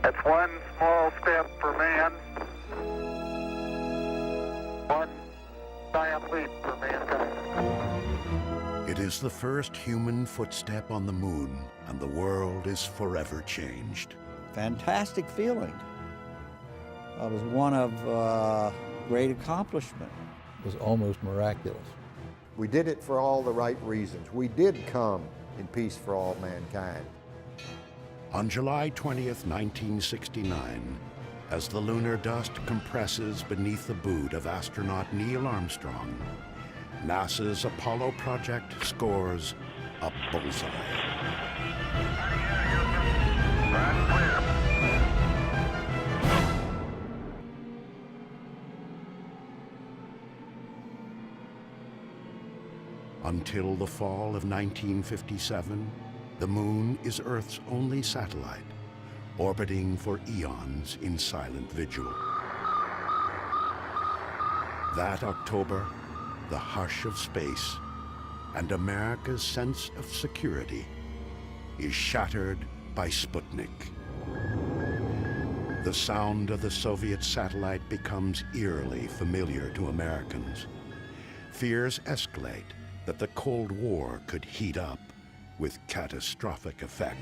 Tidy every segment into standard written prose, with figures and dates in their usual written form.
That's one small step for man, one giant leap for mankind. It is the first human footstep on the moon, and the world is forever changed. Fantastic feeling. It was one of great accomplishment. It was almost miraculous. We did it for all the right reasons. We did come in peace for all mankind. On July 20th, 1969, as the lunar dust compresses beneath the boot of astronaut Neil Armstrong, NASA's Apollo project scores a bullseye. Until the fall of 1957, the moon is Earth's only satellite, orbiting for eons in silent vigil. That October, the hush of space and America's sense of security is shattered by Sputnik. The sound of the Soviet satellite becomes eerily familiar to Americans. Fears escalate that the Cold War could heat up with catastrophic effect.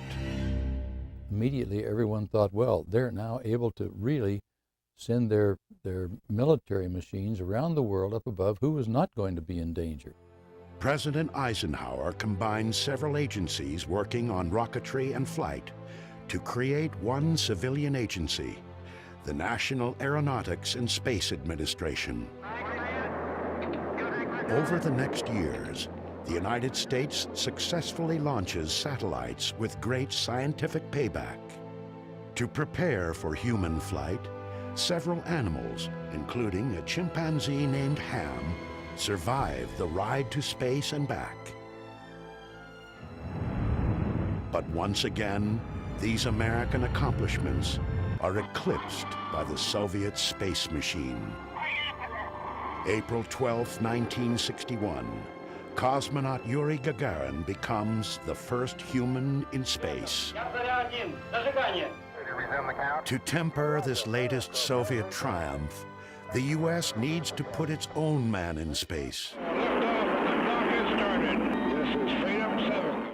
Immediately, everyone thought, well, they're now able to really send their military machines around the world up above. Who is not going to be in danger? President Eisenhower combined several agencies working on rocketry and flight to create one civilian agency, the National Aeronautics and Space Administration. Over the next years, the United States successfully launches satellites with great scientific payback. To prepare for human flight, several animals, including a chimpanzee named Ham, survived the ride to space and back. But once again, these American accomplishments are eclipsed by the Soviet space machine. April 12, 1961, cosmonaut Yuri Gagarin becomes the first human in space. To temper this latest Soviet triumph, the U.S. needs to put its own man in space.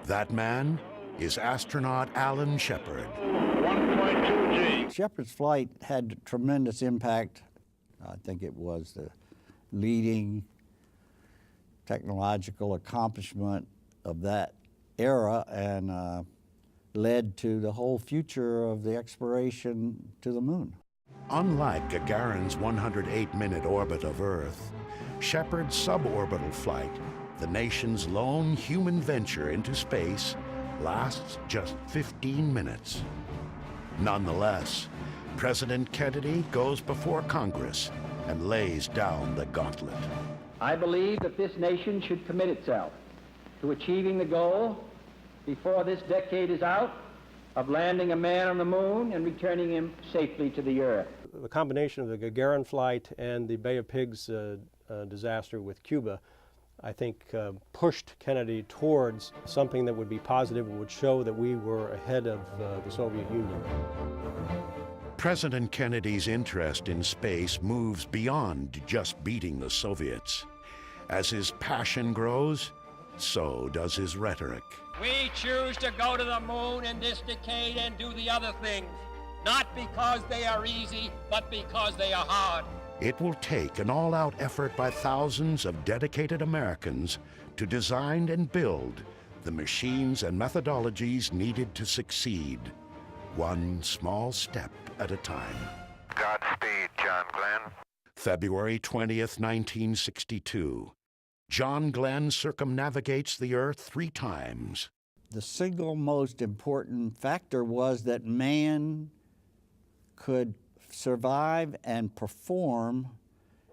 That man is astronaut Alan Shepard. 1.2 G. Shepard's flight had tremendous impact. I think it was the leading technological accomplishment of that era and led to the whole future of the exploration to the moon. Unlike Gagarin's 108-minute orbit of Earth, Shepard's suborbital flight, the nation's lone human venture into space, lasts just 15 minutes. Nonetheless, President Kennedy goes before Congress and lays down the gauntlet. I believe that this nation should commit itself to achieving the goal before this decade is out of landing a man on the moon and returning him safely to the Earth. The combination of the Gagarin flight and the Bay of Pigs disaster with Cuba, I think, pushed Kennedy towards something that would be positive and would show that we were ahead of the Soviet Union. President Kennedy's interest in space moves beyond just beating the Soviets. As his passion grows, so does his rhetoric. We choose to go to the moon in this decade and do the other things, not because they are easy, but because they are hard. It will take an all-out effort by thousands of dedicated Americans to design and build the machines and methodologies needed to succeed, one small step at a time. Godspeed, John Glenn. February 20th, 1962. John Glenn circumnavigates the Earth 3 times. The single most important factor was that man could survive and perform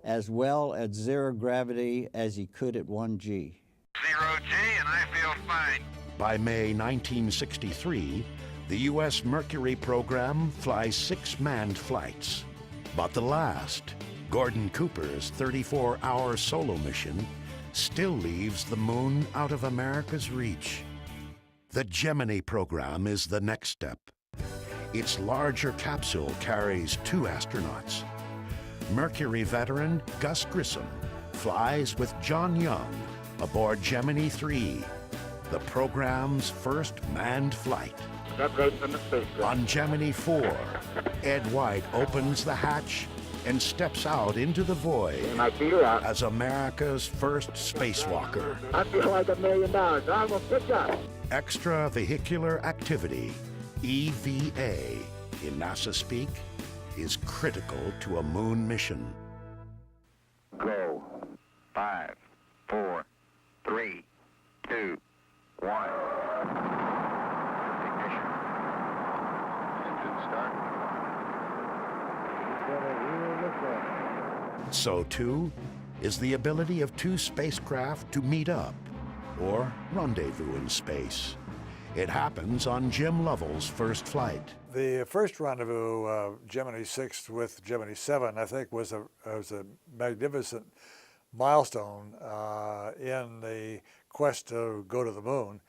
as well at 0 gravity as he could at 1 G. 0 G and I feel fine. By May 1963, the U.S. Mercury program flies 6 manned flights. But the last, Gordon Cooper's 34-hour solo mission, still leaves the moon out of America's reach. The Gemini program is the next step. Its larger capsule carries 2 astronauts. Mercury veteran Gus Grissom flies with John Young aboard Gemini 3, the program's first manned flight. Upgrade from the spacecraft. On Gemini 4, Ed White opens the hatch and steps out into the void My feet are out. as America's first spacewalker. I feel like $1 million. I will pick up. Extravehicular activity, EVA, in NASA speak, is critical to a moon mission. Go. 5, 4, 3, 2, 1. Ignition. Engine start. So too is the ability of 2 spacecraft to meet up or rendezvous in space. It happens on Jim Lovell's first flight. The first rendezvous, Gemini 6 with Gemini 7, I think was a magnificent milestone in the quest to go to the moon,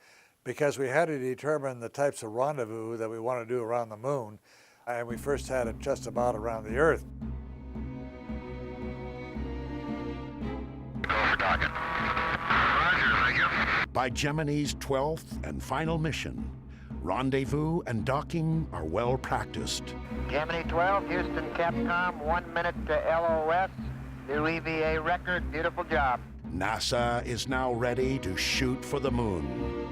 because we had to determine the types of rendezvous that we want to do around the moon, and we first had it just about around the Earth. By Gemini's 12th and final mission, rendezvous and docking are well practiced. Gemini 12, Houston, Capcom, 1 minute to LOS. New EVA record, beautiful job. NASA is now ready to shoot for the moon.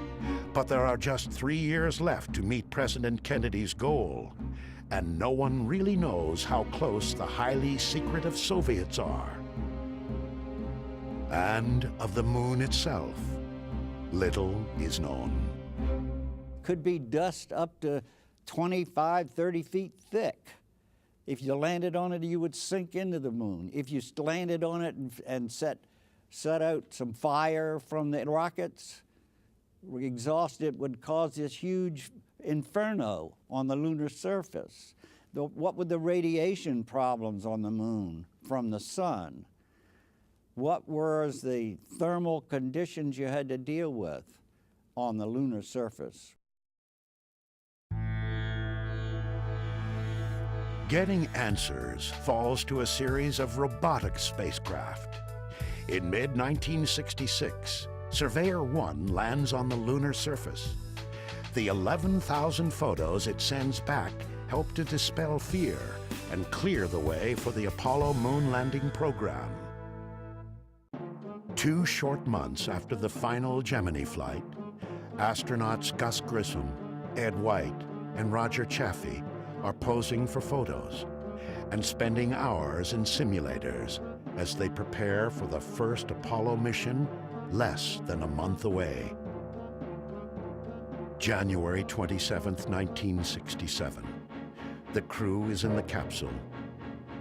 But there are just 3 years left to meet President Kennedy's goal, and no one really knows how close the highly secretive Soviets are. And of the moon itself, little is known. Could be dust up to 25, 30 feet thick. If you landed on it, you would sink into the moon. If you landed on it and set out some fire from the rockets, exhaust, it would cause this huge inferno on the lunar surface. What were the radiation problems on the moon from the sun? What were the thermal conditions you had to deal with on the lunar surface? Getting answers falls to a series of robotic spacecraft. In mid-1966, Surveyor 1 lands on the lunar surface. The 11,000 photos it sends back help to dispel fear and clear the way for the Apollo moon landing program. 2 short months after the final Gemini flight, astronauts Gus Grissom, Ed White, and Roger Chaffee are posing for photos and spending hours in simulators as they prepare for the first Apollo mission less than a month away. January 27, 1967. The crew is in the capsule,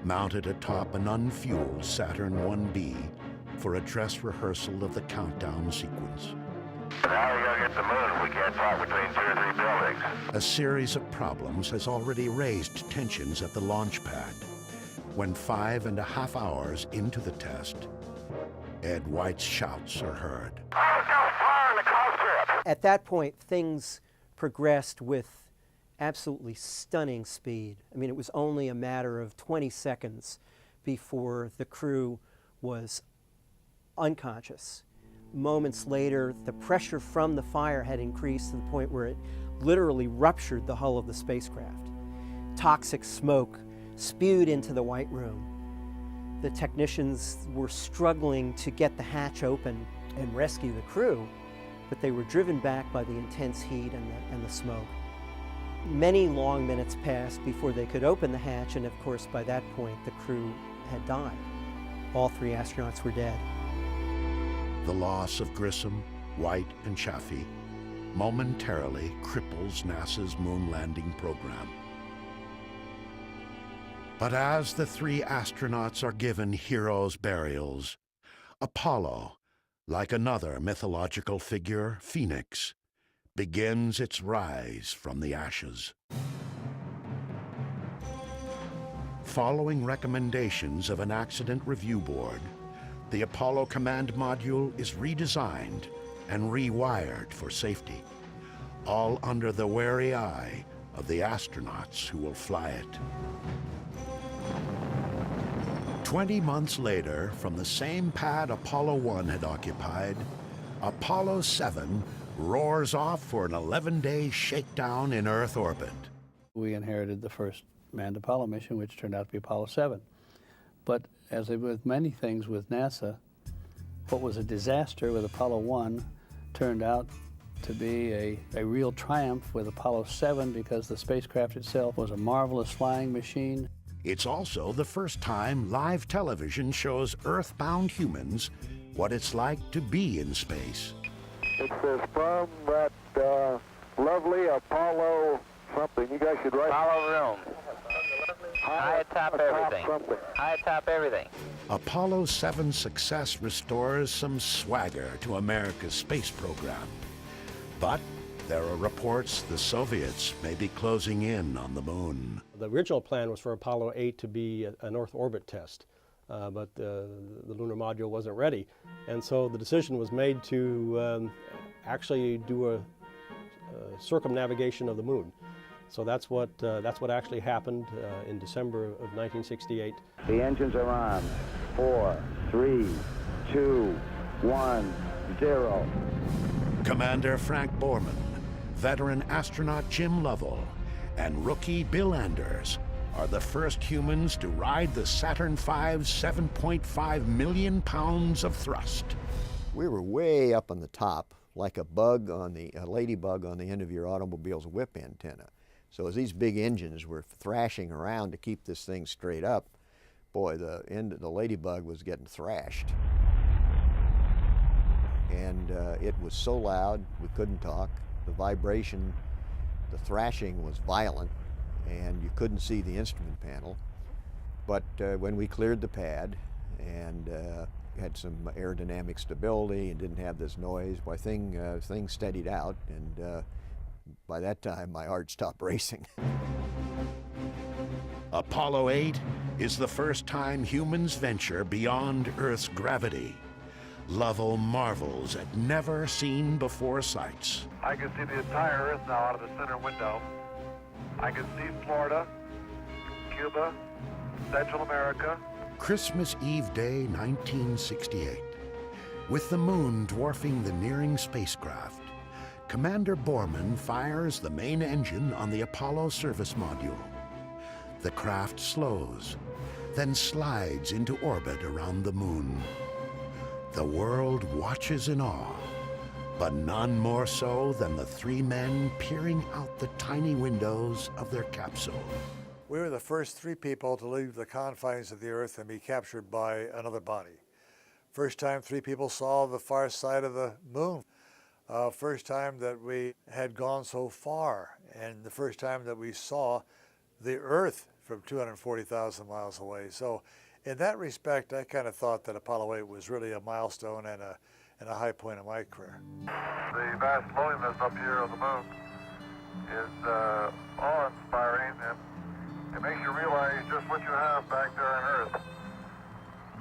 mounted atop an unfueled Saturn 1B for a dress rehearsal of the countdown sequence. Now we're going to get the moon if we can't talk between 2 or 3 buildings. A series of problems has already raised tensions at the launch pad. When 5.5 hours into the test, Ed White's shouts are heard. Oh, it's going far in the coast trip. At that point, things progressed with absolutely stunning speed. I mean, it was only a matter of 20 seconds before the crew was unconscious. Moments later, the pressure from the fire had increased to the point where it literally ruptured the hull of the spacecraft. Toxic smoke spewed into the White Room. The technicians were struggling to get the hatch open and rescue the crew, but they were driven back by the intense heat and the smoke. Many long minutes passed before they could open the hatch, and of course by that point the crew had died. All 3 astronauts were dead. The loss of Grissom, White, and Chaffee momentarily cripples NASA's moon landing program. But as the 3 astronauts are given heroes' burials, Apollo, like another mythological figure, Phoenix, begins its rise from the ashes. Following recommendations of an accident review board, the Apollo command module is redesigned and rewired for safety, all under the wary eye of the astronauts who will fly it. 20 months later, from the same pad Apollo 1 had occupied, Apollo 7 roars off for an 11-day shakedown in Earth orbit. We inherited the first manned Apollo mission, which turned out to be Apollo 7. But as with many things with NASA, what was a disaster with Apollo 1 turned out to be a real triumph with Apollo 7 because the spacecraft itself was a marvelous flying machine. It's also the first time live television shows Earthbound humans what it's like to be in space. It says from that lovely Apollo something. You guys should write Apollo room. High atop everything. High atop everything. Apollo 7's success restores some swagger to America's space program. But there are reports the Soviets may be closing in on the moon. The original plan was for Apollo 8 to be an Earth orbit test, but the lunar module wasn't ready. And so the decision was made to actually do a circumnavigation of the moon. So that's what actually happened in December of 1968. The engines are on. 4, 3, 2, 1, 0. Commander Frank Borman, veteran astronaut Jim Lovell, and rookie Bill Anders are the first humans to ride the Saturn V's 7.5 million pounds of thrust. We were way up on the top, like a ladybug on the end of your automobile's whip antenna. So as these big engines were thrashing around to keep this thing straight up, boy, the ladybug was getting thrashed. And it was so loud, we couldn't talk. The vibration, the thrashing was violent, and you couldn't see the instrument panel. But when we cleared the pad and had some aerodynamic stability and didn't have this noise, boy, things steadied out, and by that time, my heart stopped racing. Apollo 8 is the first time humans venture beyond Earth's gravity. Lovell marvels at never-seen-before sights. I can see the entire Earth now out of the center window. I can see Florida, Cuba, Central America. Christmas Eve Day, 1968. With the moon dwarfing the nearing spacecraft, Commander Borman fires the main engine on the Apollo service module. The craft slows, then slides into orbit around the moon. The world watches in awe, but none more so than the three men peering out the tiny windows of their capsule. We were the first three people to leave the confines of the Earth and be captured by another body. First time three people saw the far side of the moon. First time that we had gone so far, and the first time that we saw the Earth from 240,000 miles away. So in that respect, I kind of thought that Apollo 8 was really a milestone and a high point in my career. The vast loneliness up here on the moon is awe-inspiring, and it makes you realize just what you have back there on Earth.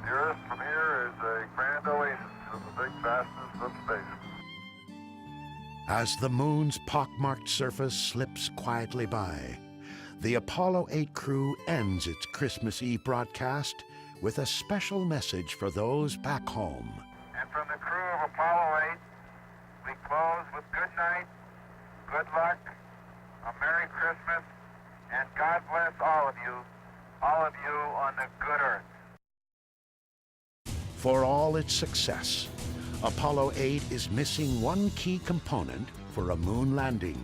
The Earth from here is a grand oasis in the big vastness of space. As the moon's pockmarked surface slips quietly by, the Apollo 8 crew ends its Christmas Eve broadcast with a special message for those back home. And from the crew of Apollo 8, we close with good night, good luck, a Merry Christmas, and God bless all of you on the good Earth. For all its success, Apollo 8 is missing one key component for a moon landing.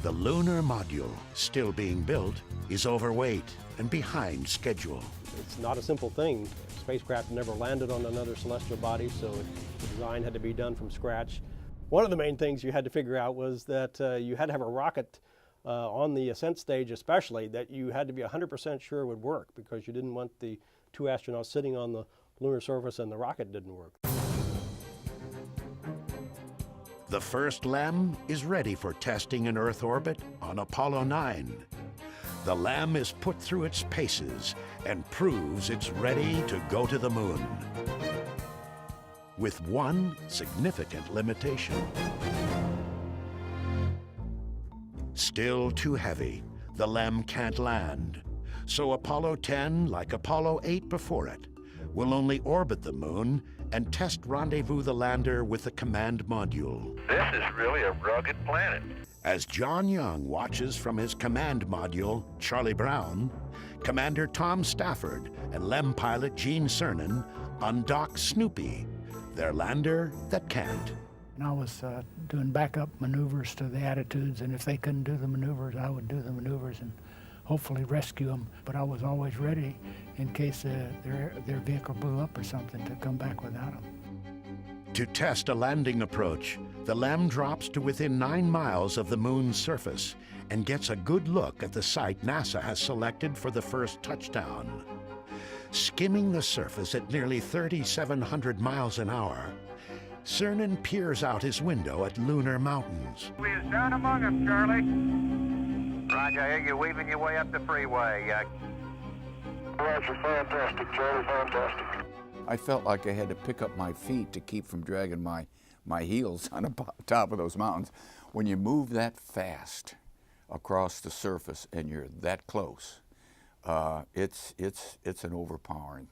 The lunar module, still being built, is overweight and behind schedule. It's not a simple thing. The spacecraft never landed on another celestial body, so the design had to be done from scratch. One of the main things you had to figure out was that you had to have a rocket on the ascent stage especially that you had to be 100% sure would work, because you didn't want the two astronauts sitting on the lunar surface and the rocket didn't work. The first LEM is ready for testing in Earth orbit on Apollo 9. The LEM is put through its paces and proves it's ready to go to the moon. With one significant limitation. Still too heavy, the LEM can't land. So Apollo 10, like Apollo 8 before it, will only orbit the moon and test rendezvous the lander with the command module. This is really a rugged planet. As John Young watches from his command module, Charlie Brown, Commander Tom Stafford and LEM pilot Gene Cernan undock Snoopy, their lander that can't. And I was doing backup maneuvers to the attitudes, and if they couldn't do the maneuvers, I would do the maneuvers and hopefully rescue them. But I was always ready in case their vehicle blew up or something to come back without them. To test a landing approach, the LEM drops to within 9 miles of the moon's surface and gets a good look at the site NASA has selected for the first touchdown. Skimming the surface at nearly 3,700 miles an hour, Cernan peers out his window at lunar mountains. We is down among them, Charlie. Roger, I hear you weaving your way up the freeway. Roger, fantastic, Charlie, fantastic. I felt like I had to pick up my feet to keep from dragging my heels on the top of those mountains. When you move that fast across the surface and you're that close, it's an overpowering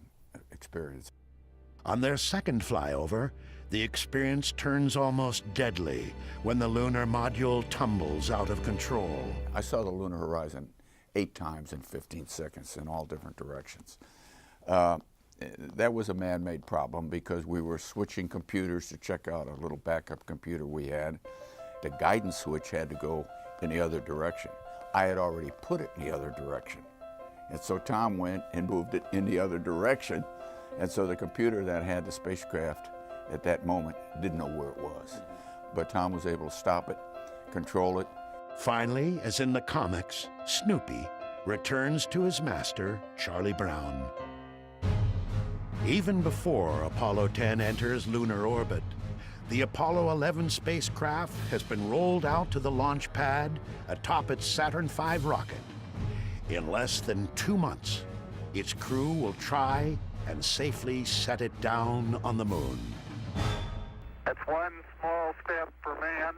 experience. On their second flyover, the experience turns almost deadly when the lunar module tumbles out of control. I saw the lunar horizon 8 times in 15 seconds in all different directions. That was a man-made problem because we were switching computers to check out a little backup computer we had. The guidance switch had to go in the other direction. I had already put it in the other direction. And so Tom went and moved it in the other direction. And so the computer that had the spacecraft at that moment didn't know where it was. But Tom was able to stop it, control it. Finally, as in the comics, Snoopy returns to his master, Charlie Brown. Even before Apollo 10 enters lunar orbit, the Apollo 11 spacecraft has been rolled out to the launch pad atop its Saturn V rocket. In less than 2 months, its crew will try and safely set it down on the moon. That's one small step for man.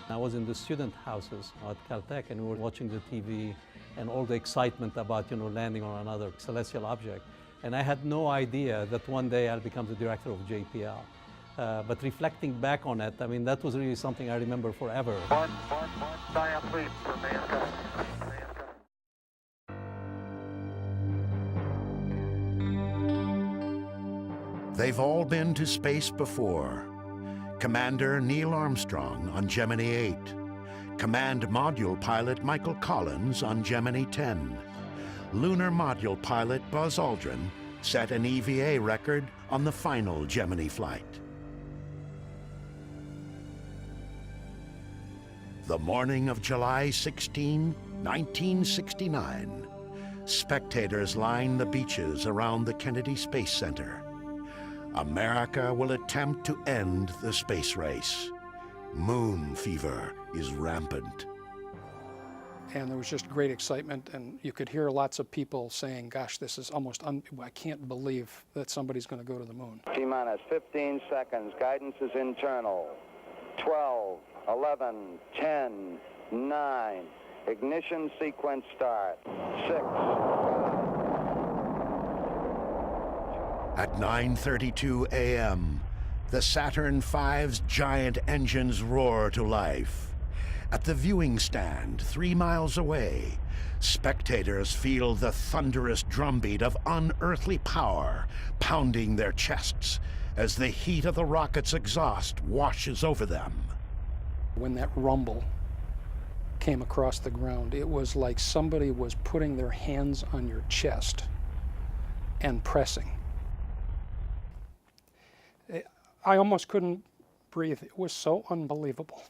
I was in the student houses at Caltech, and we were watching the TV and all the excitement about, landing on another celestial object. And I had no idea that one day I'll become the director of JPL. But reflecting back on it, I mean, that was really something I remember forever. One giant leap for mankind. They've all been to space before. Commander Neil Armstrong on Gemini 8, Command Module Pilot Michael Collins on Gemini 10. Lunar Module Pilot Buzz Aldrin set an EVA record on the final Gemini flight. The morning of July 16, 1969, spectators line the beaches around the Kennedy Space Center. America will attempt to end the space race. Moon fever is rampant. And there was just great excitement, and you could hear lots of people saying, gosh, this is almost, I can't believe that somebody's going to go to the moon. T-minus 15 seconds. Guidance is internal. 12, 11, 10, 9. Ignition sequence start. 6. At 9:32 a.m., the Saturn V's giant engines roar to life. At the viewing stand 3 miles away, spectators feel the thunderous drumbeat of unearthly power pounding their chests as the heat of the rocket's exhaust washes over them. When that rumble came across the ground, it was like somebody was putting their hands on your chest and pressing. I almost couldn't breathe. It was so unbelievable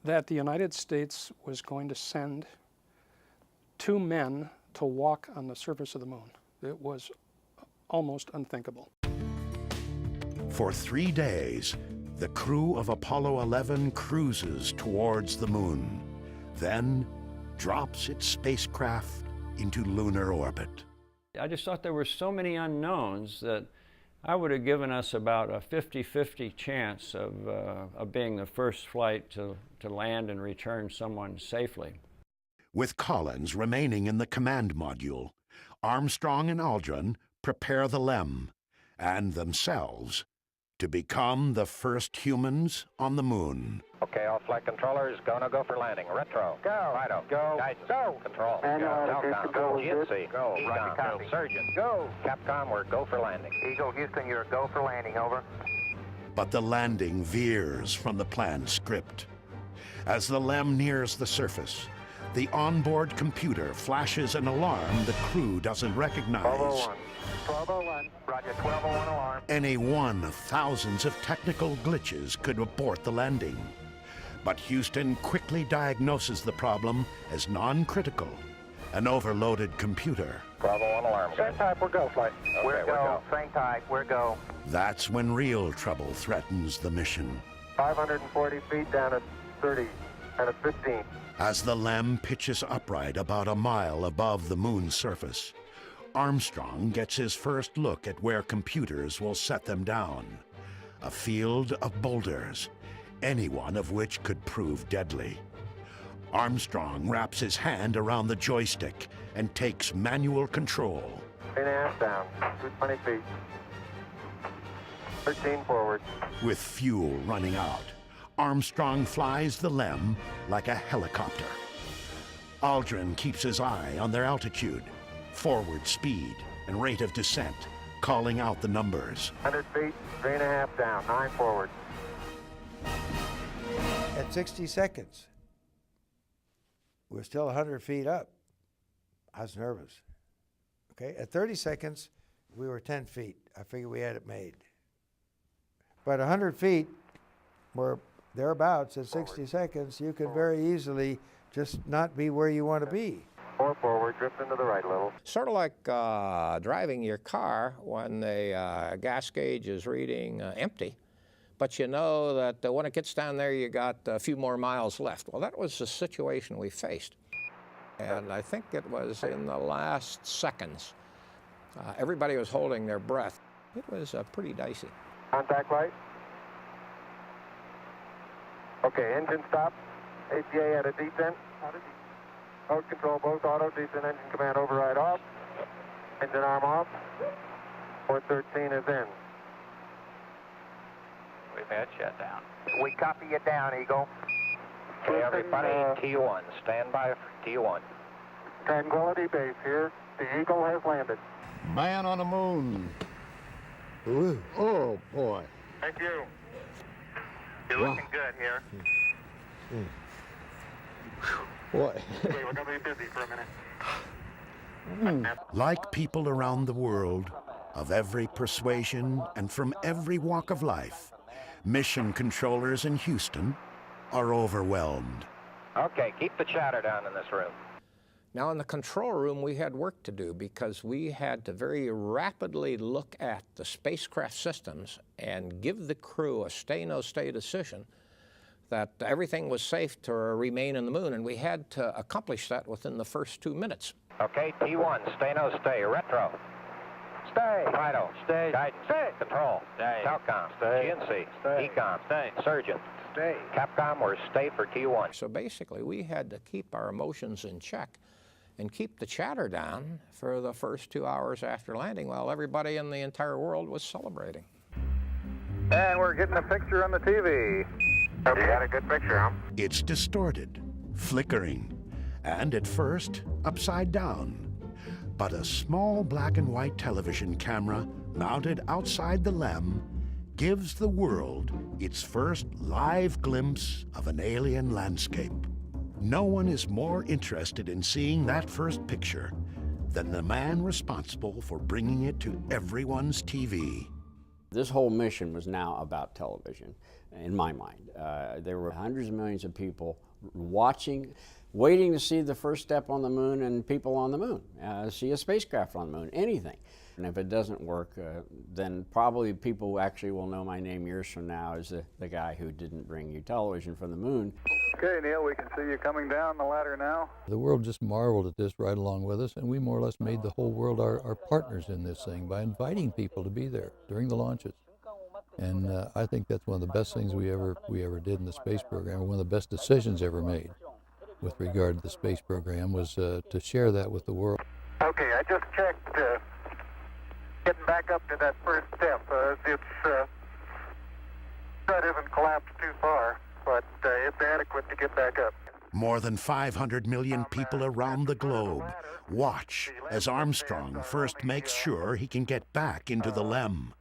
that the United States was going to send 2 men to walk on the surface of the moon. It was almost unthinkable. For 3 days, the crew of Apollo 11 cruises towards the moon, then drops its spacecraft into lunar orbit. I just thought there were so many unknowns that I would have given us about a 50-50 chance of being the first flight to land and return someone safely. With Collins remaining in the command module, Armstrong and Aldrin prepare the LEM and themselves to become the first humans on the moon. Okay, all flight controllers, go for landing. Retro. Go. Fido. Go. Guidance. Go. Control. And Telcom. Go. GNC. Go. Ecom. Go. Surgeon. Go. Capcom, we're go for landing. Eagle, Houston, you're go for landing. Over. But the landing veers from the planned script. As the LEM nears the surface, the onboard computer flashes an alarm the crew doesn't recognize. 1201. Roger, 1201 alarm. Any one of thousands of technical glitches could abort the landing. But Houston quickly diagnoses the problem as non-critical, an overloaded computer. 1201 alarm. Same type, we're go, flight. Okay, we're go. Same type, we're go. That's when real trouble threatens the mission. 540 feet down at 30 and at 15. As the LEM pitches upright about a mile above the moon's surface, Armstrong gets his first look at where computers will set them down. A field of boulders, any one of which could prove deadly. Armstrong wraps his hand around the joystick and takes manual control. 8.5 down, 220 feet. 13 forward. With fuel running out, Armstrong flies the LEM like a helicopter. Aldrin keeps his eye on their altitude, forward speed, and rate of descent, calling out the numbers. 100 feet, 3.5 down, 9 forward. At 60 seconds, we're still 100 feet up. I was nervous. Okay, at 30 seconds, we were 10 feet. I figured we had it made. But 100 feet, we're thereabouts at 60 seconds. You could very easily just not be where you want to be. 4 forward, drift into the right a little. Sort of like driving your car when the gas gauge is reading empty, but you know that when it gets down there, you got a few more miles left. Well, that was the situation we faced. And I think it was in the last seconds. Everybody was holding their breath. It was pretty dicey. Contact light. Okay, engine stop. APA at a descent. Mode control, both auto, descent, engine command override off. Engine arm off. 413 is in. We've had shutdown. We copy you down, Eagle. Okay, everybody, T1. Stand by for T1. Tranquility Base here. The Eagle has landed. Man on the moon. Ooh. Oh, boy. Thank you. You're looking good here. Boy. Okay, we're going to be busy for a minute. Like people around the world, of every persuasion and from every walk of life, mission controllers in Houston are overwhelmed. Okay, keep the chatter down in this room. Now, in the control room, we had work to do because we had to very rapidly look at the spacecraft systems and give the crew a stay-no-stay decision that everything was safe to remain in the moon, and we had to accomplish that within the first 2 minutes. Okay, T1, stay no stay. Retro. Stay. Fido. Stay. Guidance. Stay. Control. Stay. Telcom. Stay. GNC. Stay. Ecom. Stay. Surgeon. Stay. Capcom, we're stay for T1. So basically, we had to keep our emotions in check and keep the chatter down for the first 2 hours after landing while everybody in the entire world was celebrating. And we're getting a picture on the TV. You got a good picture, huh? It's distorted, flickering, and at first, upside down. But a small black and white television camera mounted outside the LEM gives the world its first live glimpse of an alien landscape. No one is more interested in seeing that first picture than the man responsible for bringing it to everyone's TV. This whole mission was now about television, in my mind. There were hundreds of millions of people watching, waiting to see the first step on the moon and people on the moon, see a spacecraft on the moon, anything. And if it doesn't work, then probably people actually will know my name years from now as the guy who didn't bring you television from the moon. Okay, Neil, we can see you coming down the ladder now. The world just marveled at this right along with us, and we more or less made the whole world our partners in this thing by inviting people to be there during the launches. And I think that's one of the best things we ever did in the space program, one of the best decisions ever made with regard to the space program was to share that with the world. Okay, I just checked getting back up to that first step. That isn't collapsed too far, but it's adequate to get back up. More than 500 million people around the globe watch as Armstrong first makes sure he can get back into the LEM,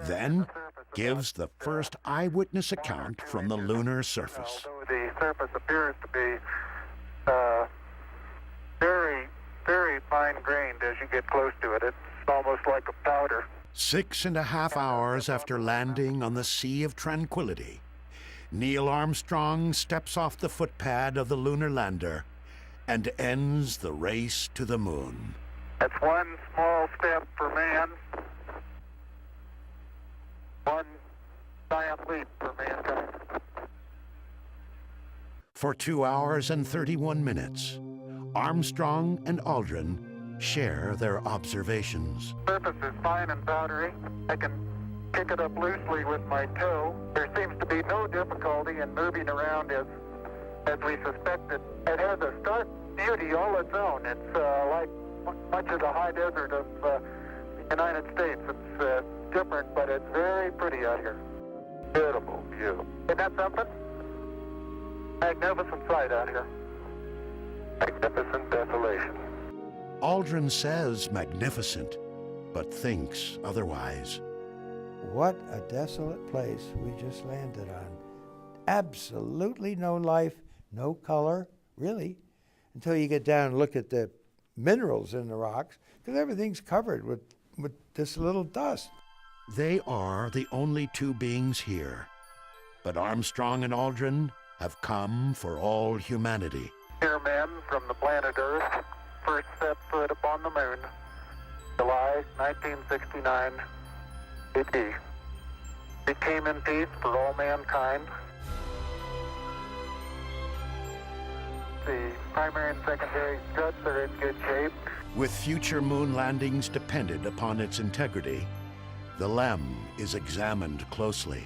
then gives the first eyewitness account from the lunar surface. The surface appears to be very, very fine-grained as you get close to it. It's almost like a powder. 6.5 hours after landing on the Sea of Tranquility, Neil Armstrong steps off the footpad of the lunar lander and ends the race to the moon. That's one small step for man, one giant leap for mankind. For 2 hours and 31 minutes, Armstrong and Aldrin share their observations. The surface is fine and powdery. I can pick it up loosely with my toe. There seems to be no difficulty in moving around as we suspected. It has a stark beauty all its own. It's like much of the high desert of the United States. It's different, but it's very pretty out here. Beautiful view. Isn't that something? Magnificent sight out here. Magnificent desolation. Aldrin says magnificent, but thinks otherwise. What a desolate place we just landed on. Absolutely no life, no color, really, until you get down and look at the minerals in the rocks, because everything's covered with this little dust. They are the only two beings here, but Armstrong and Aldrin have come for all humanity. Here men from the planet Earth first set foot upon the moon, July 1969 AD. It came in peace for all mankind. The primary and secondary struts are in good shape. With future moon landings dependent upon its integrity, the LEM is examined closely.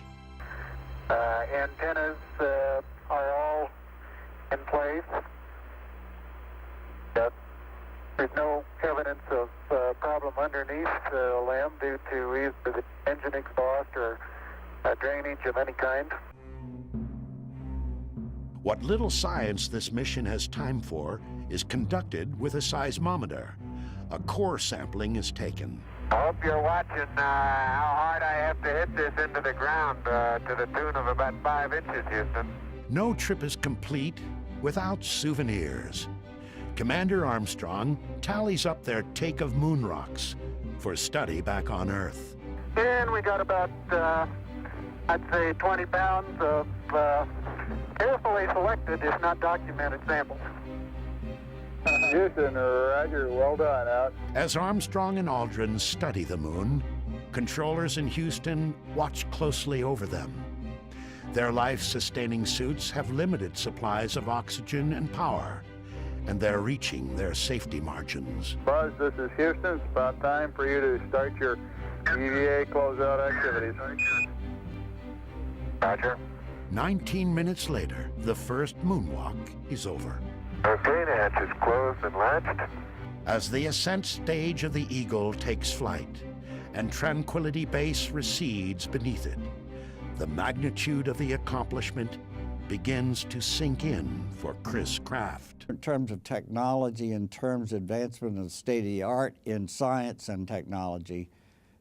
Antennas are all in place. There's no evidence of problem underneath the LEM due to either the engine exhaust or drainage of any kind. What little science this mission has time for is conducted with a seismometer. A core sampling is taken. I hope you're watching how hard I have to hit this into the ground to the tune of about 5 inches, Houston. No trip is complete without souvenirs. Commander Armstrong tallies up their take of moon rocks for study back on Earth. And we got about, I'd say, 20 pounds of carefully selected, if not documented, samples. Houston, roger, well done, out. As Armstrong and Aldrin study the moon, controllers in Houston watch closely over them. Their life-sustaining suits have limited supplies of oxygen and power, and they're reaching their safety margins. Buzz, this is Houston. It's about time for you to start your EVA closeout activities. Roger. 19 minutes later, the first moonwalk is over. Okay, the hatch is closed and latched. As the ascent stage of the Eagle takes flight and Tranquility Base recedes beneath it, the magnitude of the accomplishment begins to sink in for Chris Kraft. In terms of technology, in terms of advancement of the state of the art in science and technology,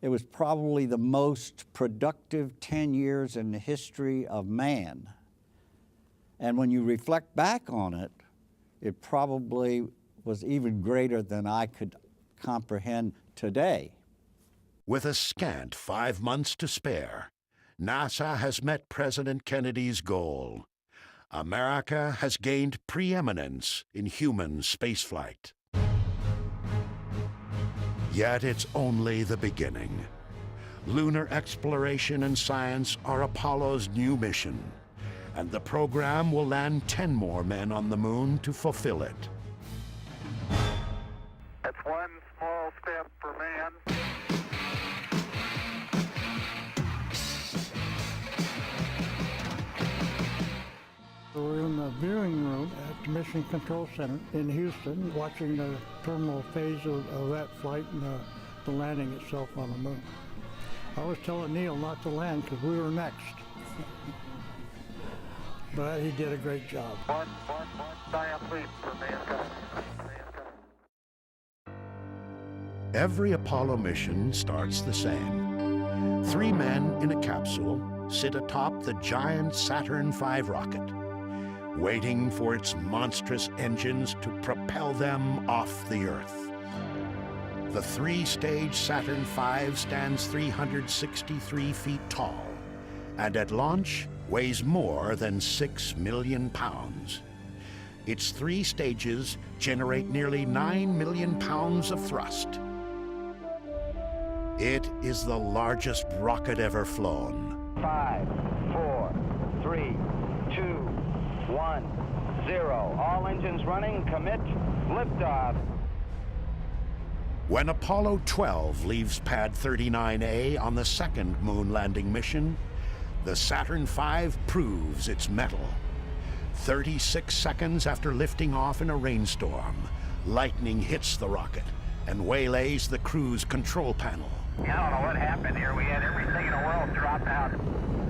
it was probably the most productive 10 years in the history of man. And when you reflect back on it, it probably was even greater than I could comprehend today. With a scant 5 months to spare, NASA has met President Kennedy's goal. America has gained preeminence in human spaceflight. Yet it's only the beginning. Lunar exploration and science are Apollo's new mission, and the program will land 10 more men on the moon to fulfill it. That's one small step for man. We're in the viewing room at the Mission Control Center in Houston, watching the terminal phase of that flight and the landing itself on the moon. I was telling Neil not to land because we were next. But he did a great job. One giant leap for mankind. Every Apollo mission starts the same. 3 men in a capsule sit atop the giant Saturn V rocket, waiting for its monstrous engines to propel them off the Earth. The 3-stage Saturn V stands 363 feet tall, and at launch weighs more than 6 million pounds. Its 3 stages generate nearly 9 million pounds of thrust. It is the largest rocket ever flown. 5, 4, 3, 2, 1, 0. All engines running. Commit. Liftoff. When Apollo 12 leaves Pad 39A on the second moon landing mission, the Saturn V proves its mettle. 36 seconds after lifting off in a rainstorm, lightning hits the rocket and waylays the crew's control panel. I don't know what happened here. We had everything in the world drop out.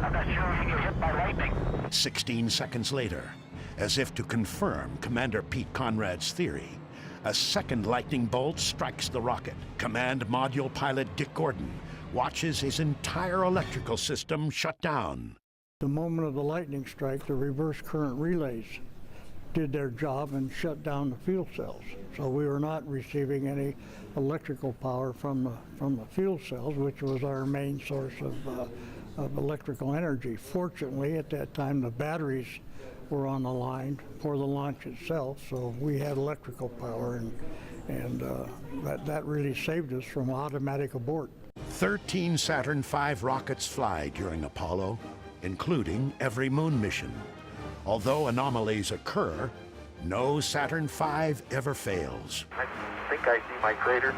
I'm not sure we can get hit by lightning. 16 seconds later, as if to confirm Commander Pete Conrad's theory, a second lightning bolt strikes the rocket. Command Module pilot Dick Gordon watches his entire electrical system shut down. The moment of the lightning strike, the reverse current relays did their job and shut down the fuel cells. So we were not receiving any electrical power from the fuel cells, which was our main source of electrical energy. Fortunately, at that time, the batteries were on the line for the launch itself, so we had electrical power, and that really saved us from automatic abort. 13 Saturn V rockets fly during Apollo, including every moon mission. Although anomalies occur, no Saturn V ever fails. I think I see my crater.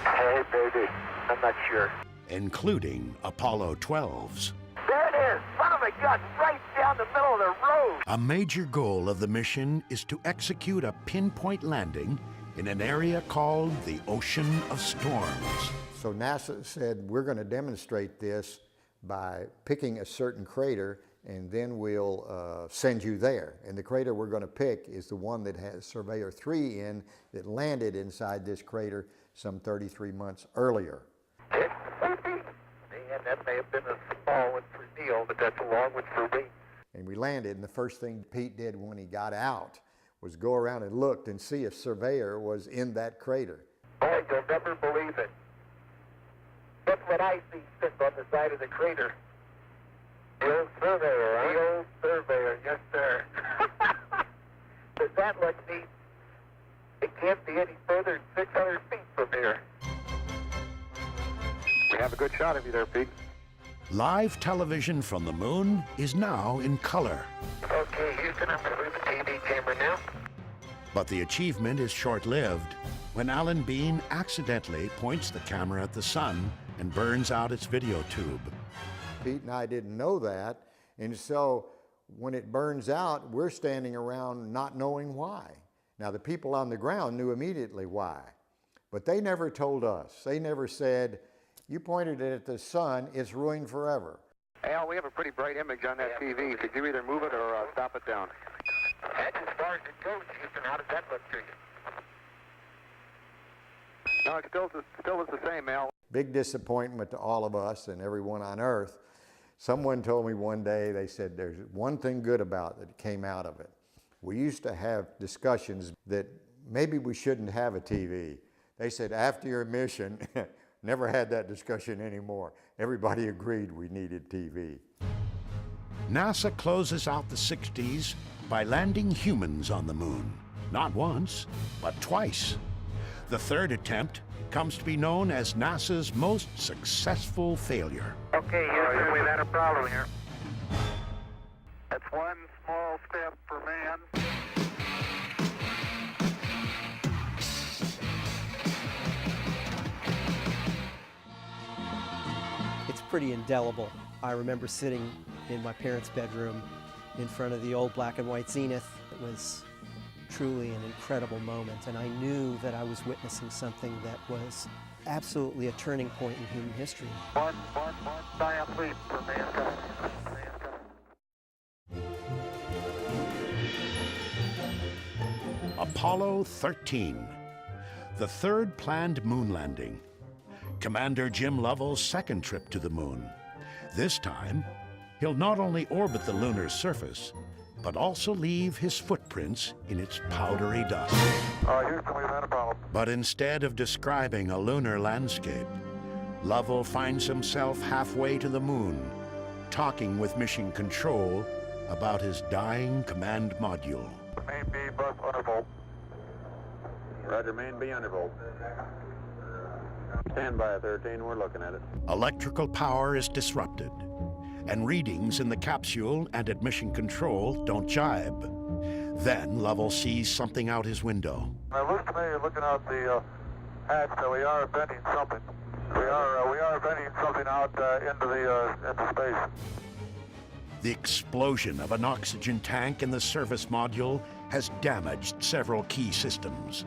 Hey, baby. I'm not sure. Including Apollo 12's. There it is! Son of a gun! Right down the middle of the road! A major goal of the mission is to execute a pinpoint landing in an area called the Ocean of Storms. So NASA said, we're going to demonstrate this by picking a certain crater, and then we'll send you there. And the crater we're going to pick is the one that has Surveyor 3 in, that landed inside this crater some 33 months earlier. And that may have been a small one for Neil, but that's a long one for me. And we landed, and the first thing Pete did when he got out was go around and looked and see if Surveyor was in that crater. Boy, you'll never believe it. Look what I see sitting on the side of the crater. The old Surveyor, huh? The old Surveyor, yes, sir. Does that look neat? It can't be any further than 600 feet from here. We have a good shot of you there, Pete. Live television from the moon is now in color. Okay, Houston, I'm going to move the TV camera now. But the achievement is short-lived when Alan Bean accidentally points the camera at the sun and burns out its video tube. Pete and I didn't know that, and so when it burns out, we're standing around not knowing why. Now, the people on the ground knew immediately why, but they never told us. They never said, you pointed it at the sun, it's ruined forever. Al, we have a pretty bright image on that TV. Could you either move it or stop it down? That's as far as it goes, Houston. How does that look to you? No, it still is the same, Al. Big disappointment to all of us and everyone on Earth. Someone told me one day, they said, there's one thing good about it that came out of it. We used to have discussions that maybe we shouldn't have a TV. They said, after your mission, never had that discussion anymore. Everybody agreed we needed TV. NASA closes out the 60s by landing humans on the moon. Not once, but twice. The third attempt comes to be known as NASA's most successful failure. Okay, Houston, we've had a problem here. That's one small step for man. It's pretty indelible. I remember sitting in my parents' bedroom in front of the old black and white Zenith. It was truly an incredible moment, and I knew that I was witnessing something that was absolutely a turning point in human history. One giant leap for mankind. Apollo 13, the third planned moon landing. Commander Jim Lovell's second trip to the moon. This time, he'll not only orbit the lunar surface, but also leave his footprints in its powdery dust. Houston, we've had a problem. But instead of describing a lunar landscape, Lovell finds himself halfway to the moon, talking with Mission Control about his dying command module. Main B bus undervolt. Roger, main B undervolt. Stand by 13, we're looking at it. Electrical power is disrupted, and readings in the capsule and at Mission Control don't jibe. Then Lovell sees something out his window. It looks to me, looking out the hatch, that we are venting something. We are venting something out into space. The explosion of an oxygen tank in the service module has damaged several key systems.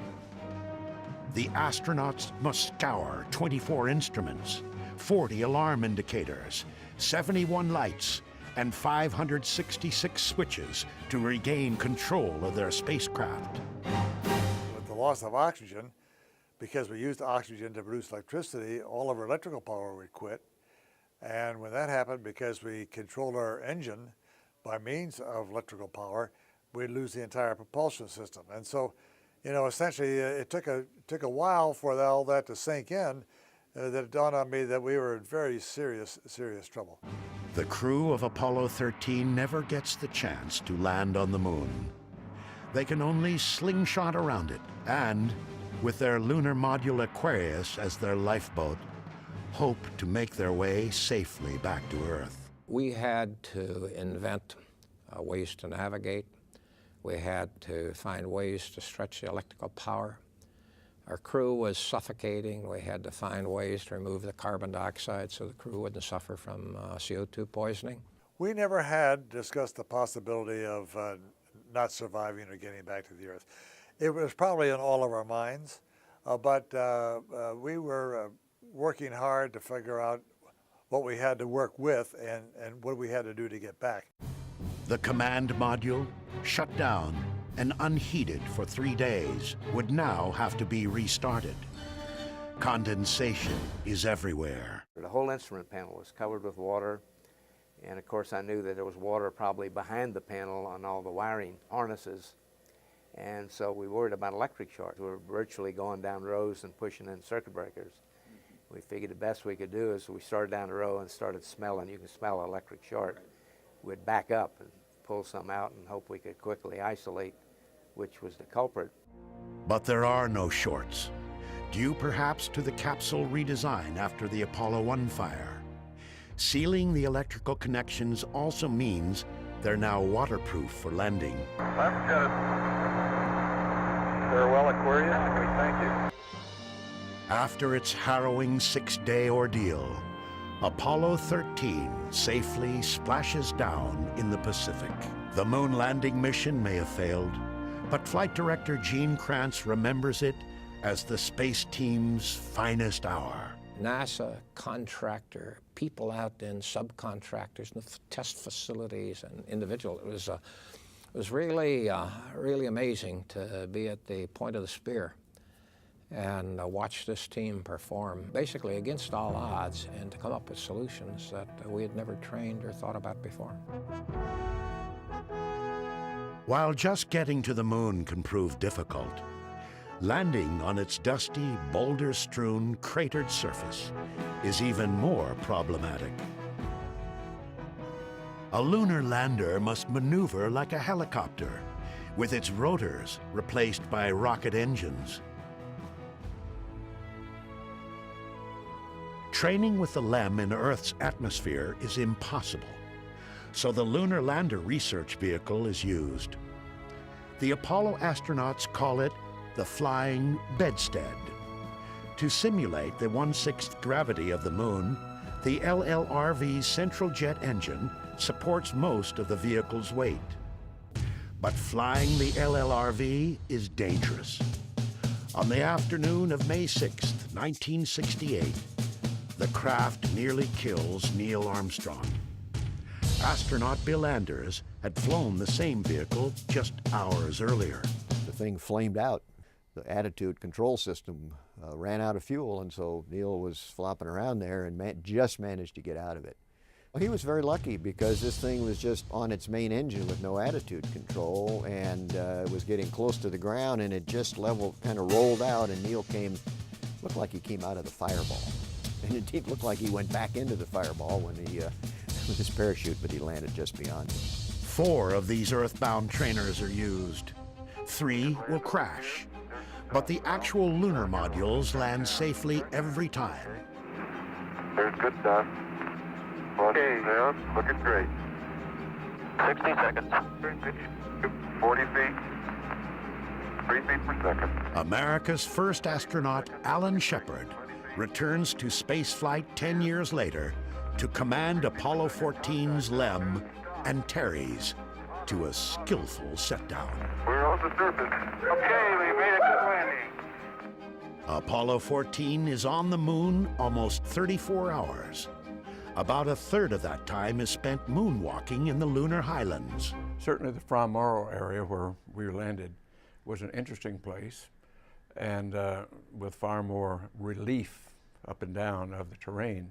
The astronauts must scour 24 instruments, 40 alarm indicators, 71 lights, and 566 switches to regain control of their spacecraft. With the loss of oxygen, because we used oxygen to produce electricity, all of our electrical power would quit. And when that happened, because we controlled our engine by means of electrical power, we'd lose the entire propulsion system. And so, you know, essentially, it took a while for all that to sink in. That it dawned on me that we were in very serious trouble. The crew of Apollo 13 never gets the chance to land on the moon. They can only slingshot around it and, with their lunar module Aquarius as their lifeboat, hope to make their way safely back to Earth. We had to invent ways to navigate. We had to find ways to stretch the electrical power. Our crew was suffocating. We had to find ways to remove the carbon dioxide so the crew wouldn't suffer from CO2 poisoning. We never had discussed the possibility of not surviving or getting back to the Earth. It was probably in all of our minds, but we were working hard to figure out what we had to work with and what we had to do to get back. The command module, shut down and unheated for 3 days, would now have to be restarted. Condensation is everywhere. The whole instrument panel was covered with water, and of course I knew that there was water probably behind the panel on all the wiring harnesses, and so we worried about electric shorts. We were virtually going down rows and pushing in circuit breakers. We figured the best we could do is we started down the row and started smelling. You can smell an electric short. We'd back up and pull some out and hope we could quickly isolate which was the culprit. But there are no shorts, due perhaps to the capsule redesign after the Apollo 1 fire. Sealing the electrical connections also means they're now waterproof for landing. That's good. Farewell, Aquarius, and we thank you. After its harrowing 6-day ordeal, Apollo 13 safely splashes down in the Pacific. The moon landing mission may have failed, but Flight Director Gene Kranz remembers it as the space team's finest hour. NASA contractor, people out in subcontractors, in the test facilities, and individual. It was really, really amazing to be at the point of the spear and watch this team perform basically against all odds and to come up with solutions that we had never trained or thought about before. While just getting to the moon can prove difficult, landing on its dusty, boulder-strewn, cratered surface is even more problematic. A lunar lander must maneuver like a helicopter, with its rotors replaced by rocket engines. Training with the LEM in Earth's atmosphere is impossible, so the Lunar Lander Research Vehicle is used. The Apollo astronauts call it the Flying Bedstead. To simulate the 1/6 gravity of the Moon, the LLRV's central jet engine supports most of the vehicle's weight. But flying the LLRV is dangerous. On the afternoon of May 6, 1968, the craft nearly kills Neil Armstrong. Astronaut Bill Anders had flown the same vehicle just hours earlier. The thing flamed out. The attitude control system ran out of fuel, and so Neil was flopping around there and just managed to get out of it. Well, he was very lucky because this thing was just on its main engine with no attitude control, and was getting close to the ground, and it just kind of rolled out, and Neil looked like he came out of the fireball. And it did look like he went back into the fireball when with his parachute, but he landed just beyond it. 4 of these Earthbound trainers are used. 3 will crash, but the actual lunar modules land safely every time. There's good stuff. Okay. Down, looking great. 60 seconds. 40 feet. 3 feet per second. America's first astronaut, Alan Shepard, returns to spaceflight 10 years later to command Apollo 14's LEM Antares to a skillful set-down. We're on the surface. Okay, we made a good landing. Apollo 14 is on the Moon almost 34 hours. About a third of that time is spent moonwalking in the lunar highlands. Certainly the Fra Mauro area where we landed was an interesting place, and with far more relief up and down of the terrain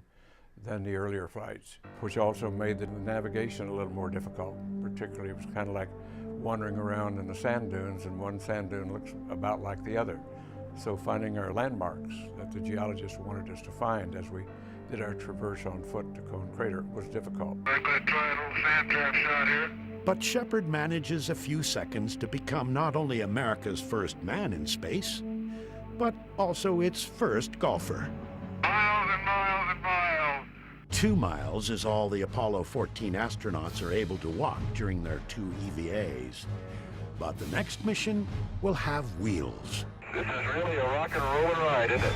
than the earlier flights, which also made the navigation a little more difficult. Particularly, it was kind of like wandering around in the sand dunes, and one sand dune looks about like the other. So finding our landmarks that the geologists wanted us to find as we did our traverse on foot to Cone Crater was difficult. We're going to try a little sand trap shot here. But Shepard manages a few seconds to become not only America's first man in space, but also its first golfer. Miles and miles and miles. 2 miles is all the Apollo 14 astronauts are able to walk during their 2 EVAs. But the next mission will have wheels. This is really a rock and rollin' ride, isn't it?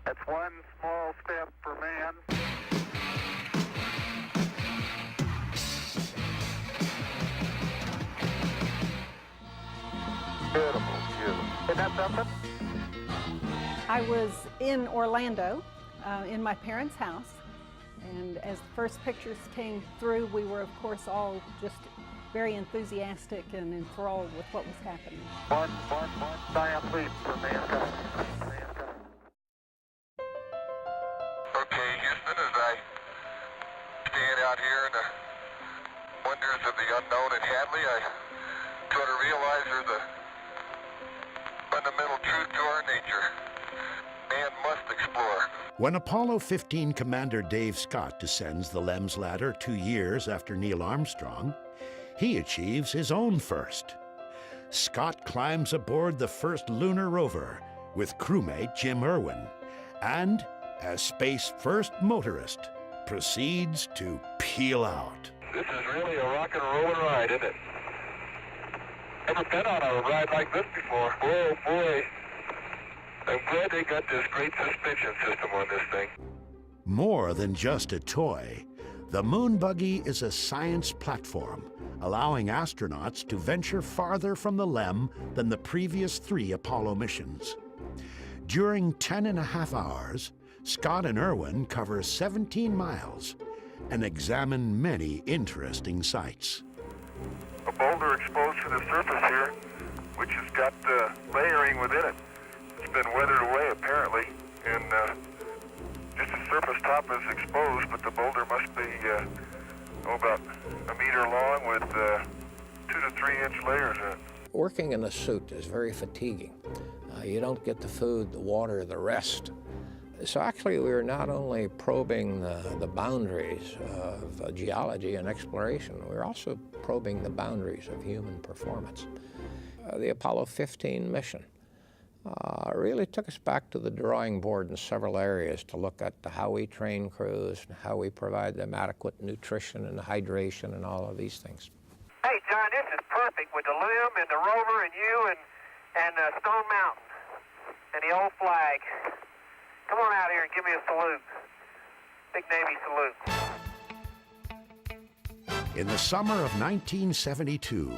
That's one small step for man. Beautiful, beautiful. Isn't that something? I was in Orlando in my parents' house, and as the first pictures came through, we were, of course, all just very enthusiastic and enthralled with what was happening. One giant leap for mankind. Okay, Houston, as I stand out here in the wonders of the unknown in Hadley, I try to realize there's a fundamental truth to our nature. Man must explore. When Apollo 15 Commander Dave Scott descends the LEM's ladder 2 years after Neil Armstrong, he achieves his own first. Scott climbs aboard the first lunar rover with crewmate Jim Irwin, and, as space's first motorist, proceeds to peel out. This is really a rock and rollin' ride, isn't it? Never been on a ride like this before. Oh boy. I'm glad they got this great suspension system on this thing. More than just a toy, the moon buggy is a science platform, allowing astronauts to venture farther from the LEM than the previous 3 Apollo missions. During 10.5 hours, Scott and Irwin cover 17 miles and examine many interesting sights. A boulder exposed to the surface here, which has got layering within it. It's been weathered away, apparently, and just the surface top is exposed, but the boulder must be about a meter long with 2 to 3 inch layers in it. Working in a suit is very fatiguing. You don't get the food, the water, the rest. So actually we were not only probing the boundaries of geology and exploration, we were also probing the boundaries of human performance. The Apollo 15 mission really took us back to the drawing board in several areas to look at how we train crews and how we provide them adequate nutrition and hydration and all of these things. Hey, John, this is perfect with the LIM and the rover and you and Stone Mountain and the old flag. Come on out here and give me a salute. Big Navy salute. In the summer of 1972,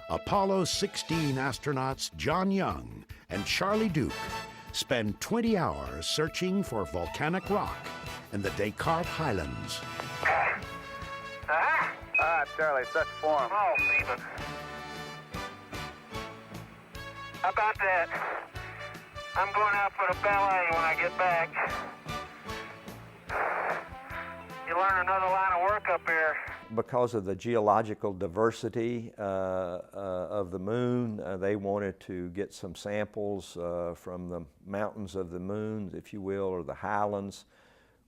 Apollo 16 astronauts John Young and Charlie Duke spend 20 hours searching for volcanic rock in the Descartes Highlands. Charlie, such form. Oh, Stephen. How about that? I'm going out for the ballet when I get back. You learn another line of work up here. Because of the geological diversity of the moon, they wanted to get some samples from the mountains of the moon, if you will, or the highlands,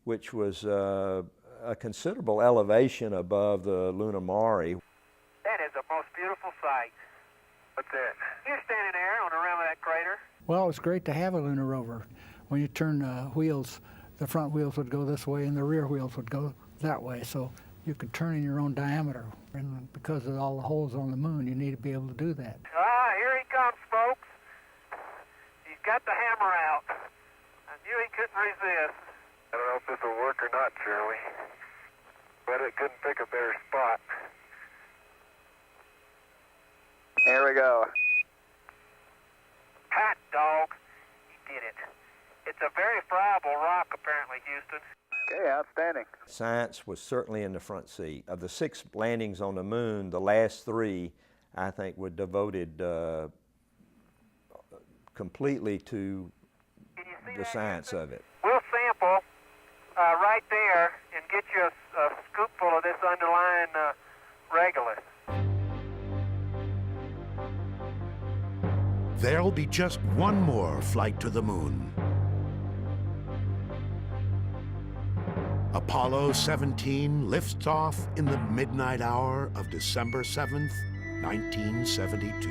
which was a considerable elevation above the Luna Mare. That is the most beautiful sight. What's that? You're standing there on the rim of that crater. Well, it's great to have a lunar rover. When you turn wheels, the front wheels would go this way and the rear wheels would go that way. So you could turn in your own diameter. And because of all the holes on the moon, you need to be able to do that. Here he comes, folks. He's got the hammer out. I knew he couldn't resist. I don't know if this will work or not, Shirley, but it couldn't pick a better spot. Here we go. Hot dog. He did it. It's a very friable rock, apparently, Houston. Okay, outstanding. Science was certainly in the front seat. Of the 6 landings on the moon, the last 3, I think, were devoted completely to the science of it. We'll sample right there and get you a scoopful of this underlying regolith. There'll be just one more flight to the moon. Apollo 17 lifts off in the midnight hour of December 7th, 1972.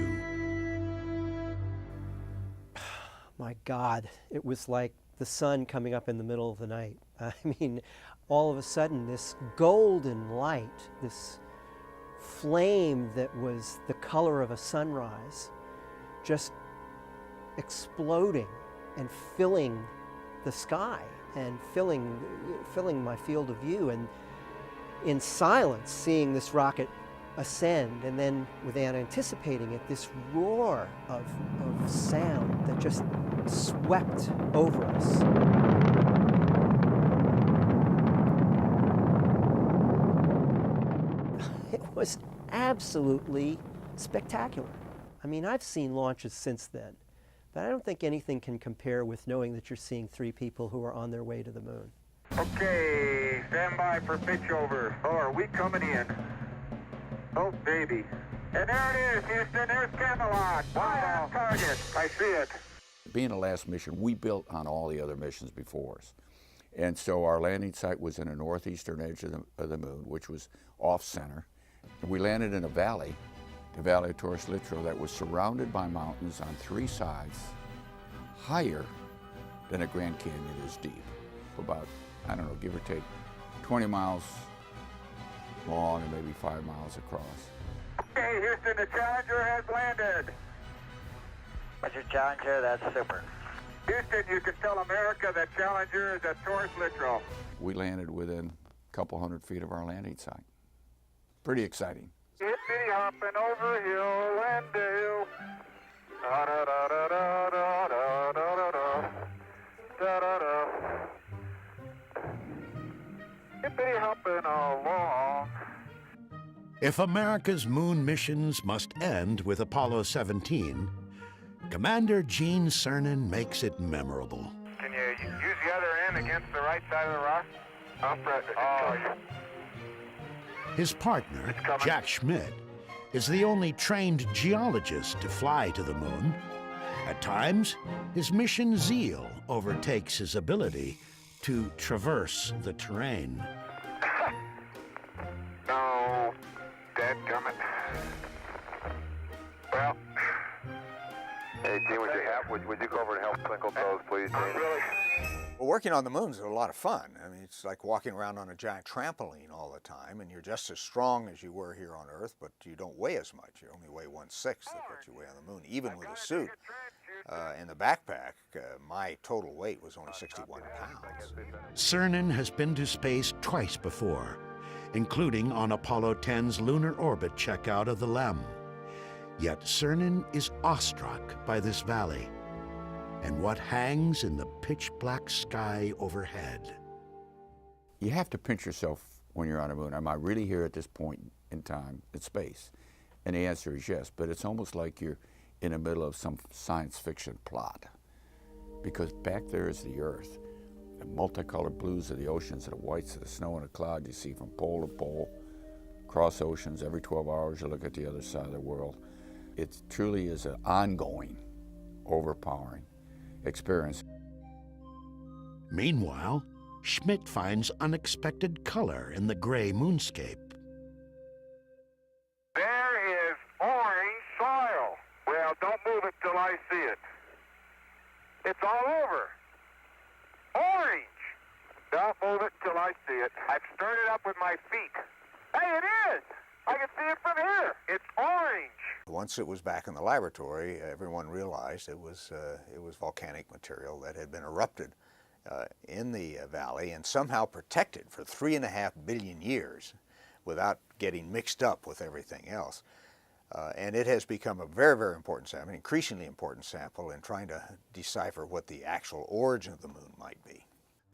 My God, it was like the sun coming up in the middle of the night. I mean, all of a sudden, this golden light, this flame that was the color of a sunrise, just exploding and filling the sky and filling my field of view, and in silence seeing this rocket ascend, and then without anticipating it, this roar of sound that just swept over us. It was absolutely spectacular. I mean, I've seen launches since then, but I don't think anything can compare with knowing that you're seeing 3 people who are on their way to the moon. Okay, stand by for pitch over. Oh, are we coming in? Oh, baby. And there it is, Houston. There's Camelot. Wide on target. I see it. Being the last mission, we built on all the other missions before us. And so our landing site was in the northeastern edge of the moon, which was off-center. We landed in a valley, the Valley of Torres Litro, that was surrounded by mountains on 3 sides, higher than a Grand Canyon is deep. About, I don't know, give or take 20 miles long and maybe 5 miles across. Okay, Houston, the Challenger has landed. Roger, Challenger, that's super. Houston, you can tell America that Challenger is at Torres Litro. We landed within a couple hundred feet of our landing site. Pretty exciting. Hippity hopping over hill and dale. Da da da da da da da da da da da. Hippity hopping along. If America's moon missions must end with Apollo 17, Commander Gene Cernan makes it memorable. Can you use the other end against the right side of the rock? I'll press it. Oh. His partner, Jack Schmidt, is the only trained geologist to fly to the moon. At times, his mission zeal overtakes his ability to traverse the terrain. No, dadgummit. Well, hey Gene, would you go over and help twinkle toes, please, Gene? Well, working on the moon is a lot of fun. I mean, it's like walking around on a giant trampoline all the time, and you're just as strong as you were here on Earth, but you don't weigh as much. You only weigh 1/6 of what you weigh on the moon, even with a suit. In the backpack, my total weight was only 61 pounds. Cernan has been to space twice before, including on Apollo 10's lunar orbit checkout of the LEM. Yet Cernan is awestruck by this valley and what hangs in the pitch-black sky overhead. You have to pinch yourself when you're on the moon. Am I really here at this point in time in space? And the answer is yes, but it's almost like you're in the middle of some science fiction plot, because back there is the Earth, the multicolored blues of the oceans and the whites of the snow and the cloud you see from pole to pole, across oceans. Every 12 hours you look at the other side of the world. It truly is an ongoing, overpowering experience. Meanwhile, Schmidt finds unexpected color in the gray moonscape. There is orange soil. Well, don't move it till I see it. It's all over. Orange. Don't move it till I see it. I've stirred it up with my feet. Hey, it is. I can see it from here. It's orange. Once it was back in the laboratory, everyone realized it was volcanic material that had been erupted in the valley and somehow protected for 3.5 billion years without getting mixed up with everything else. And it has become a very, very important sample, an increasingly important sample in trying to decipher what the actual origin of the moon might be.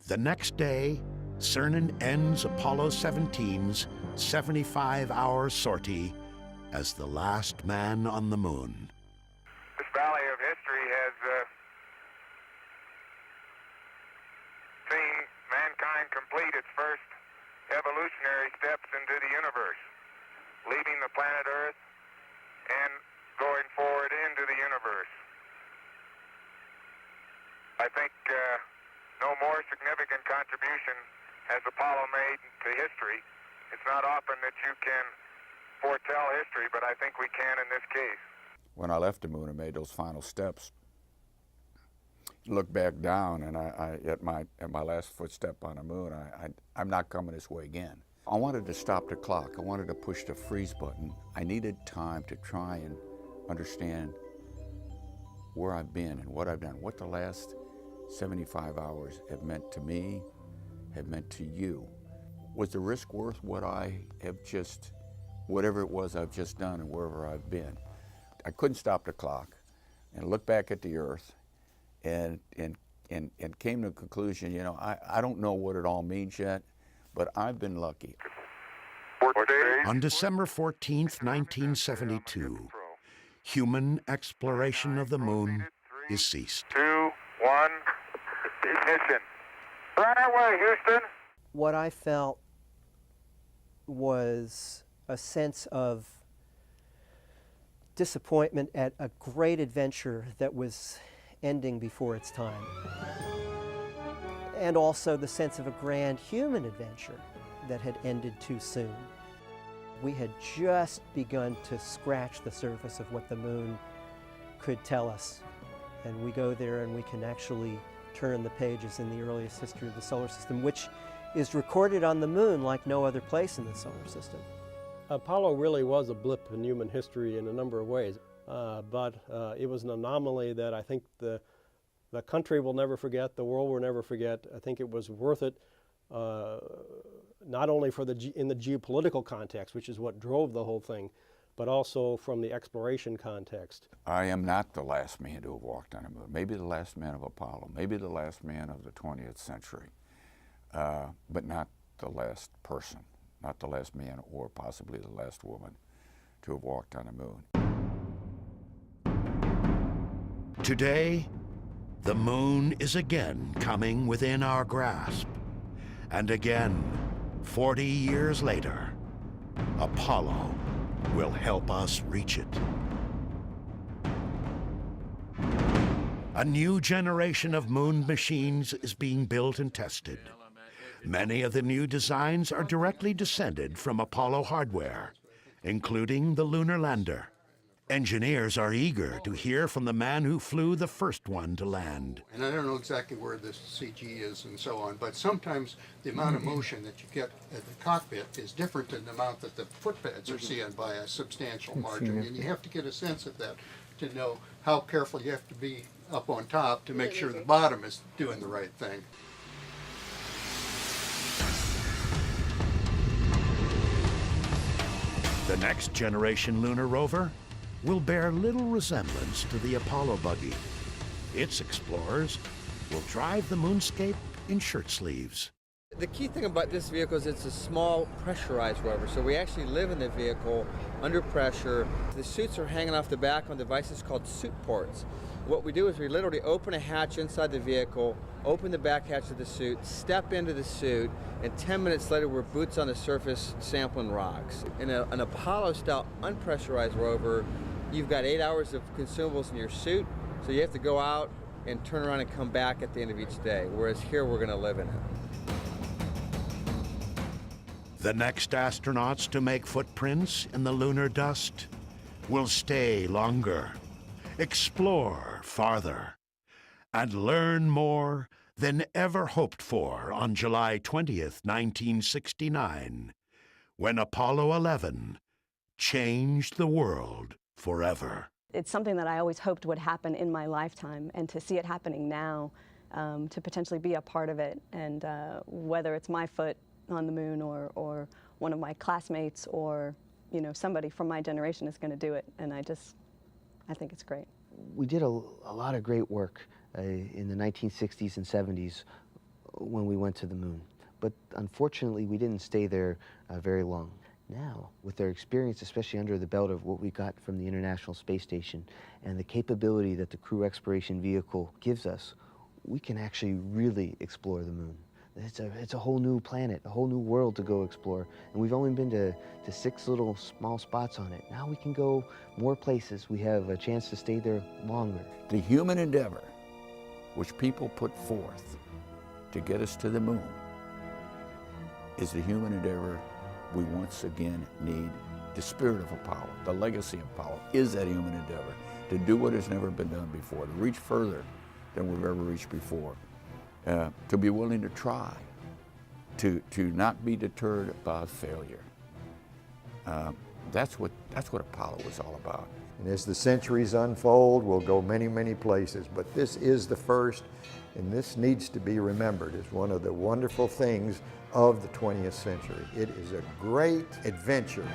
The next day, Cernan ends Apollo 17's 75-hour sortie as the last man on the moon. This valley of history has seen mankind complete its first evolutionary steps into the universe, leaving the planet Earth and going forward into the universe. I think no more significant contribution has Apollo made to history. It's not often that you can foretell history, but I think we can in this case. When I left the moon and made those final steps, looked back down, and at my last footstep on the moon, I'm not coming this way again. I wanted to stop the clock. I wanted to push the freeze button. I needed time to try and understand where I've been and what I've done, what the last 75 hours have meant to me, have meant to you. Was the risk worth what I have just, whatever it was I've just done and wherever I've been? I couldn't stop the clock and look back at the Earth and came to the conclusion, you know, I don't know what it all means yet, but I've been lucky. On December 14th, 1972, human exploration of the moon is ceased. 2, 1, ignition. Right away, Houston. What I felt was a sense of disappointment at a great adventure that was ending before its time. And also the sense of a grand human adventure that had ended too soon. We had just begun to scratch the surface of what the moon could tell us. And we go there and we can actually turn the pages in the earliest history of the solar system, which is recorded on the moon like no other place in the solar system. Apollo really was a blip in human history in a number of ways, but it was an anomaly that I think the country will never forget, the world will never forget. I think it was worth it, not only for in the geopolitical context, which is what drove the whole thing, but also from the exploration context. I am not the last man to have walked on the moon. Maybe the last man of Apollo, maybe the last man of the 20th century, but not the last person, not the last man or possibly the last woman to have walked on the moon. Today, the moon is again coming within our grasp. And again, 40 years later, Apollo will help us reach it. A new generation of moon machines is being built and tested. Many of the new designs are directly descended from Apollo hardware, including the lunar lander. Engineers are eager to hear from the man who flew the first one to land. And I don't know exactly where this CG is and so on, but sometimes the amount of motion that you get at the cockpit is different than the amount that the footpads are seeing by a substantial margin. And you have to get a sense of that to know how careful you have to be up on top to make sure the bottom is doing the right thing. The next generation lunar rover will bear little resemblance to the Apollo buggy. Its explorers will drive the moonscape in shirt sleeves. The key thing about this vehicle is it's a small pressurized rover, so we actually live in the vehicle under pressure. The suits are hanging off the back on devices called suit ports. What we do is we literally open a hatch inside the vehicle, open the back hatch of the suit, step into the suit, and 10 minutes later we're boots on the surface sampling rocks. In an Apollo-style unpressurized rover, you've got 8 hours of consumables in your suit, so you have to go out and turn around and come back at the end of each day, whereas here we're going to live in it. The next astronauts to make footprints in the lunar dust will stay longer, explore farther, and learn more than ever hoped for on July 20th, 1969, when Apollo 11 changed the world forever. It's something that I always hoped would happen in my lifetime, and to see it happening now, to potentially be a part of it, and whether it's my foot on the moon or one of my classmates or somebody from my generation is going to do it, and I think it's great. We did a lot of great work in the 1960s and 70s when we went to the moon, but unfortunately we didn't stay there very long. Now, with our experience, especially under the belt of what we got from the International Space Station and the capability that the Crew Exploration Vehicle gives us, we can actually really explore the moon. It's a whole new planet, a whole new world to go explore. And we've only been to 6 little small spots on it. Now we can go more places. We have a chance to stay there longer. The human endeavor which people put forth to get us to the moon is the human endeavor we once again need. The spirit of Apollo, the legacy of Apollo, is that human endeavor to do what has never been done before, to reach further than we've ever reached before. To be willing to try, to not be deterred by failure. That's what Apollo was all about. And as the centuries unfold, we'll go many, many places, but this is the first, and this needs to be remembered as one of the wonderful things of the 20th century. It is a great adventure.